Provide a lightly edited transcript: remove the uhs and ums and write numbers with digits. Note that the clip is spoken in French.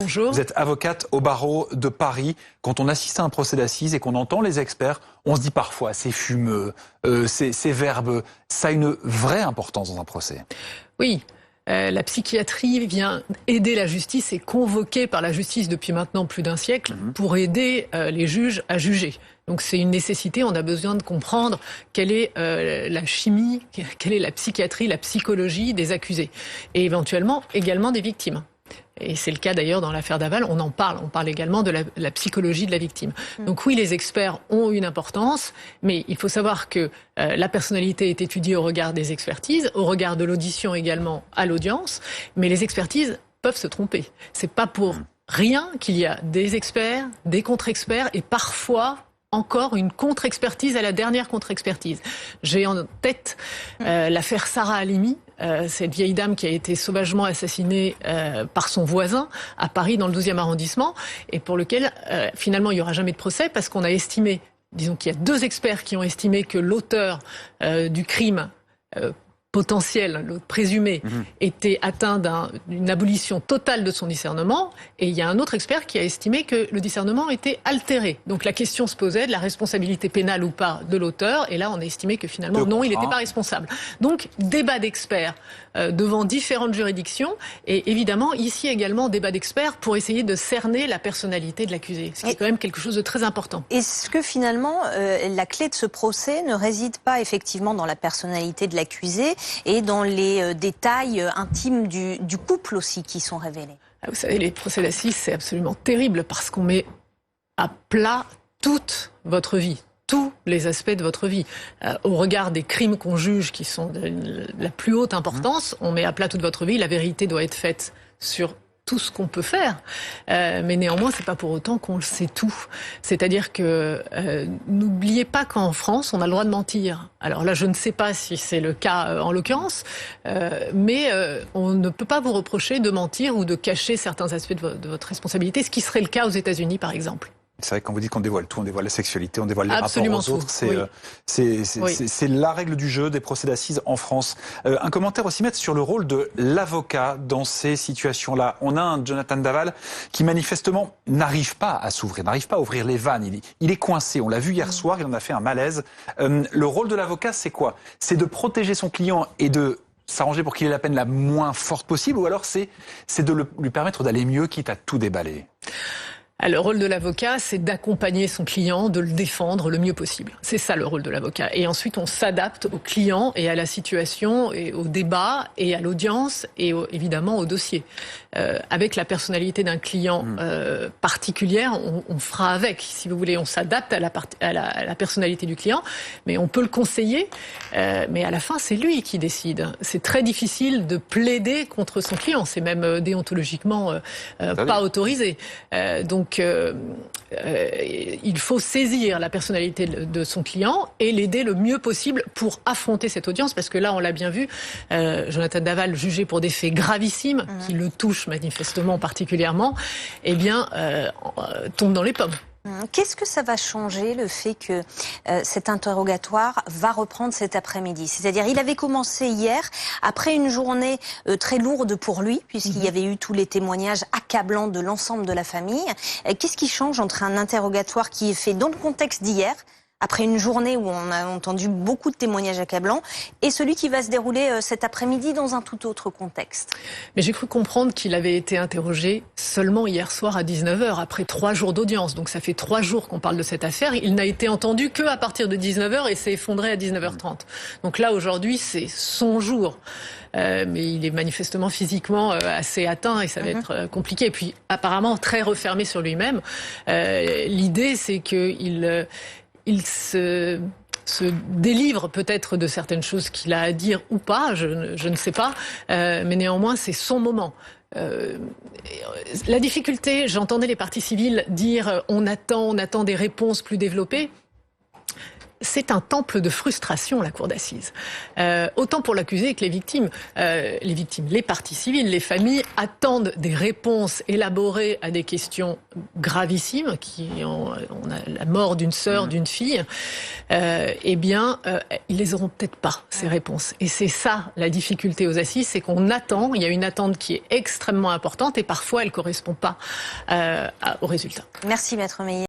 Bonjour. Vous êtes avocate au barreau de Paris. Quand on assiste à un procès d'assises et qu'on entend les experts, on se dit parfois c'est fumeux, c'est verbeux. Ça a une vraie importance dans un procès. Oui, la psychiatrie vient aider la justice, est convoquée par la justice depuis maintenant plus d'un siècle pour aider les juges à juger. Donc c'est une nécessité, on a besoin de comprendre quelle est la chimie, quelle est la psychiatrie, la psychologie des accusés et éventuellement également des victimes. Et c'est le cas d'ailleurs dans l'affaire Daval, on parle également de la psychologie de la victime. Donc oui, les experts ont une importance, mais il faut savoir que la personnalité est étudiée au regard des expertises, au regard de l'audition également à l'audience, mais les expertises peuvent se tromper. C'est pas pour rien qu'il y a des experts, des contre-experts et parfois encore une contre-expertise à la dernière contre-expertise. J'ai en tête l'affaire Sarah Halimi, cette vieille dame qui a été sauvagement assassinée par son voisin à Paris dans le 12e arrondissement et pour lequel finalement il n'y aura jamais de procès parce qu'on a estimé, disons qu'il y a deux experts qui ont estimé que l'auteur du crime potentiel, l'autre présumé, était atteint d'une abolition totale de son discernement, et il y a un autre expert qui a estimé que le discernement était altéré. Donc la question se posait de la responsabilité pénale ou pas de l'auteur, et là on a estimé que finalement non, il n'était pas responsable. Donc débat d'experts devant différentes juridictions, et évidemment ici également débat d'experts pour essayer de cerner la personnalité de l'accusé, ce qui est quand même quelque chose de très important. Est-ce que finalement la clé de ce procès ne réside pas effectivement dans la personnalité de l'accusé et dans les détails intimes du couple aussi qui sont révélés? Vous savez, les procès d'assises, c'est absolument terrible parce qu'on met à plat toute votre vie, tous les aspects de votre vie. Au regard des crimes qu'on juge qui sont de la plus haute importance, on met à plat toute votre vie, la vérité doit être faite sur tout ce qu'on peut faire, mais néanmoins c'est pas pour autant qu'on le sait tout. C'est-à-dire que n'oubliez pas qu'en France on a le droit de mentir. Alors là je ne sais pas si c'est le cas en l'occurrence, mais on ne peut pas vous reprocher de mentir ou de cacher certains aspects de votre responsabilité, ce qui serait le cas aux États-Unis par exemple. C'est vrai que quand vous dites qu'on dévoile tout, on dévoile la sexualité, on dévoile les Absolument rapports aux autres. C'est la règle du jeu des procès d'assises en France. Un commentaire aussi, maître, sur le rôle de l'avocat dans ces situations-là. On a un Jonathan Daval qui manifestement n'arrive pas à s'ouvrir, n'arrive pas à ouvrir les vannes. Il est coincé. On l'a vu hier soir, il en a fait un malaise. Le rôle de l'avocat, c'est quoi? C'est de protéger son client et de s'arranger pour qu'il ait la peine la moins forte possible, ou alors c'est de lui permettre d'aller mieux, quitte à tout déballer? Le rôle de l'avocat, c'est d'accompagner son client, de le défendre le mieux possible. C'est ça le rôle de l'avocat. Et ensuite, on s'adapte au client et à la situation, et au débat, et à l'audience, et évidemment au dossier. Avec la personnalité d'un client particulière, on fera avec, si vous voulez. On s'adapte à la personnalité du client, mais on peut le conseiller. Mais à la fin, c'est lui qui décide. C'est très difficile de plaider contre son client. C'est même déontologiquement pas autorisé. Donc, il faut saisir la personnalité de son client et l'aider le mieux possible pour affronter cette audience, parce que là, on l'a bien vu, Jonathan Daval, jugé pour des faits gravissimes, qui le touchent manifestement particulièrement, eh bien, tombe dans les pommes. Qu'est-ce que ça va changer, le fait que cet interrogatoire va reprendre cet après-midi? C'est-à-dire, il avait commencé hier, après une journée très lourde pour lui, puisqu'il y avait eu tous les témoignages accablants de l'ensemble de la famille. Qu'est-ce qui change entre un interrogatoire qui est fait dans le contexte d'hier, après une journée où on a entendu beaucoup de témoignages accablants, et celui qui va se dérouler cet après-midi dans un tout autre contexte? Mais j'ai cru comprendre qu'il avait été interrogé seulement hier soir à 19h, après 3 jours d'audience. Donc ça fait 3 jours qu'on parle de cette affaire. Il n'a été entendu qu'à partir de 19h et s'est effondré à 19h30. Donc là, aujourd'hui, c'est son jour. Mais il est manifestement physiquement assez atteint et ça va être compliqué. Et puis apparemment très refermé sur lui-même. L'idée, c'est qu'il se délivre peut-être de certaines choses qu'il a à dire ou pas, je ne sais pas, mais néanmoins c'est son moment. La difficulté, j'entendais les parties civiles dire on attend des réponses plus développées. c'est un temple de frustration, la cour d'assises. Autant pour l'accusé que les victimes. Les parties civiles, les familles attendent des réponses élaborées à des questions gravissimes, on a la mort d'une sœur, d'une fille. Ils les auront peut-être pas, ces réponses. Et c'est ça la difficulté aux assises, c'est qu'on attend, il y a une attente qui est extrêmement importante et parfois elle correspond pas au résultat. Merci Maître Meillet.